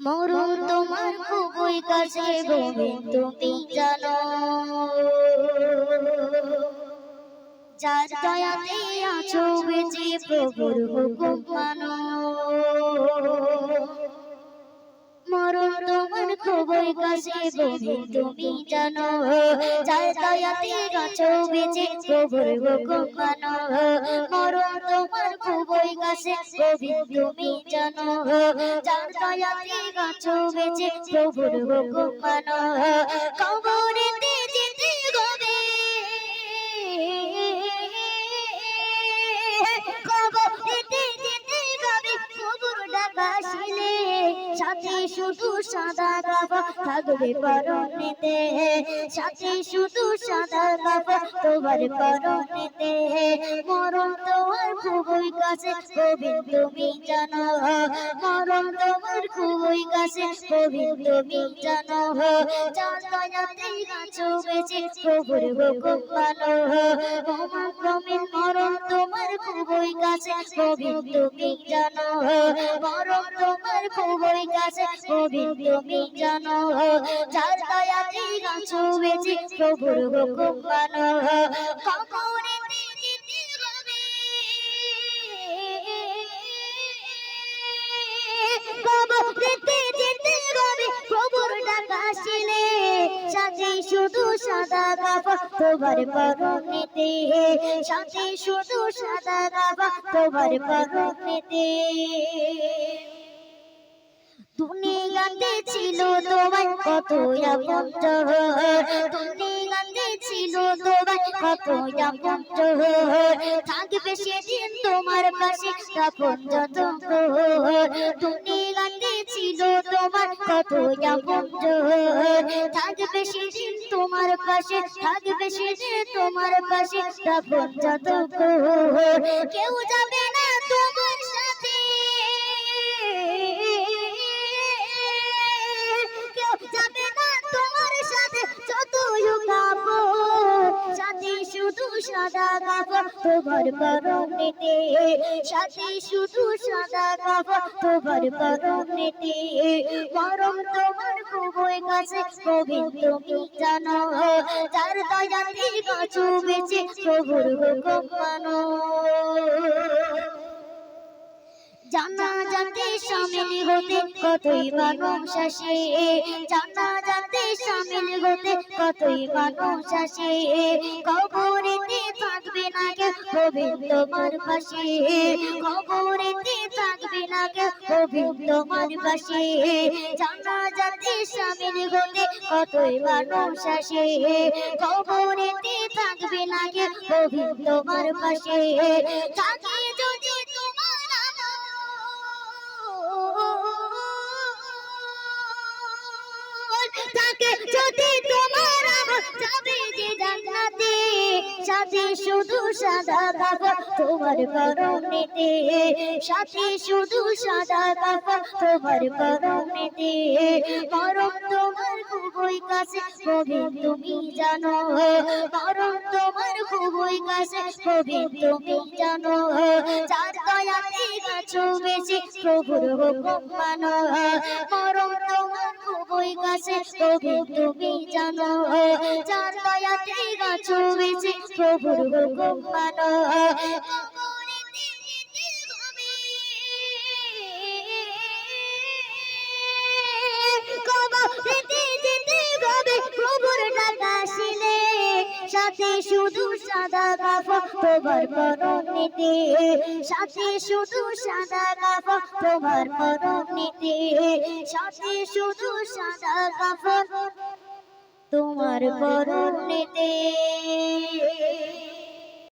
মরণ তোমার খুবই কাছে গোবিন্দ তুমি জানো, যার দয়াতে আছো বেঁচে প্রভুর হুকুম মানো। মরণ তোমার খুবই কাছে গোবিন্দ তুমি জানো, যার দয়াতে আছো বেঁচে প্রভুর হুকুম মানো। মরণ তোমার খুবই কাছে গোবিন্দ তুমি জানো, যার দয়াতে আছো বেঁচে প্রভুর হুকুম মানো। কবরেতে যেতে হবে, কবরেতে যেতে হবে, কবর ডাকা শিলে সাথে শুধু সাদা কাপড় থাকবে পরনেতে, সাথে শুধু সাদা কাপড় তোমার পরনেতে। মরণ তোমার খুবই কাছে গোবিন্দ তুমি জানো, মরণ তোমার খুবই কাছে গোবিন্দ তুমি জানো, যার দয়াতে আছো বেঁচে প্রভুর হুকুম মানো। মহাক্রমের মরণ তোমার খুবই কাছে গোবিন্দ তুমি জানো, মরণ তোমার খুবই কাছে গোবিন্দ তুমি জানো, যার দয়াতে আছো বেঁচে প্রভুর হুকুম মানো। কবরেতে যেতে হবে, কবরেতে যেতে হবে, কবর ডাকা শিলে সাথে শুধু সাদা কাপড় তোমার পরনেতে, সাথে শুধু সাদা কাপড় তোমার পরনেতে। দুনিয়াতে ছিল তোমার কত আপন, দুনিয়াতে ছিল তোমার কত আপন, থাকবে সেদিন তোমার পাশে আপন যত। দুনিয়াতে ছিল তোমার কত আপন, থাকবে সেদিন তোমার পাশে, থাকবে সেদিন তোমার পাশে আপন যত। কেউ যাবে না তোমার সাথে, যাবে না তোমার সাথে যতই কাপড়, সাথে শুধু সাদা কাপড় তোমার পরনেতে, সাথে শুধু সাদা কাপড় তোমার পরনেতে। মরণ তোমার খুবই কাছে গোবিন্দ তুমি জানো, যার দয়াতে আছো বেঁচে প্রভুর হুকুম মানো। জানাজাতে শামিল হতে কতই মানুষ আসে, জানাজাতে শামিল হতে কতই মানুষ আসে, কবরেতে থাকবে না কেউ গোবিন্দ তোমার পাশে, কবরেতে থাকবে না কেউ গোবিন্দ তোমার পাশে। জানাজাতে শামিল হতে কতই মানুষ আসে, কবরেতে থাকবে না কেউ গোবিন্দ তোমার পাশে। থাকে যদি থাকে যদি তোমার আমল যাবে যে জান্নাতে, সাথে শুধু সাদা কাপড় তোমার পরনেতে, সাথে শুধু সাদা কাপড় তোমার পরনেতে। মরণ তোমার খুবই কাছে গোবিন্দ তুমি জানো, মরণ তোমার খুবই কাছে গোবিন্দ তুমি জানো, যার দয়াতে আছো বেঁচে প্রভুর হুকুম মানো। মরণ তোমার খুবই কাছে গোবিন্দ তুমি জানো, যার দয়াতে আছো বেঁচে প্রভুর হুকুম মানো। কবরেতে যেতে হবে, প্রভুর ডাকা শিলে সাথে শুধু সাদা কাপড় তোমার পরনেতে, সাথে শুধু সাদা কাপড় তোমার পরনেতে, সাথে শুধু সাদা কাপড় তোমার পরনেতে।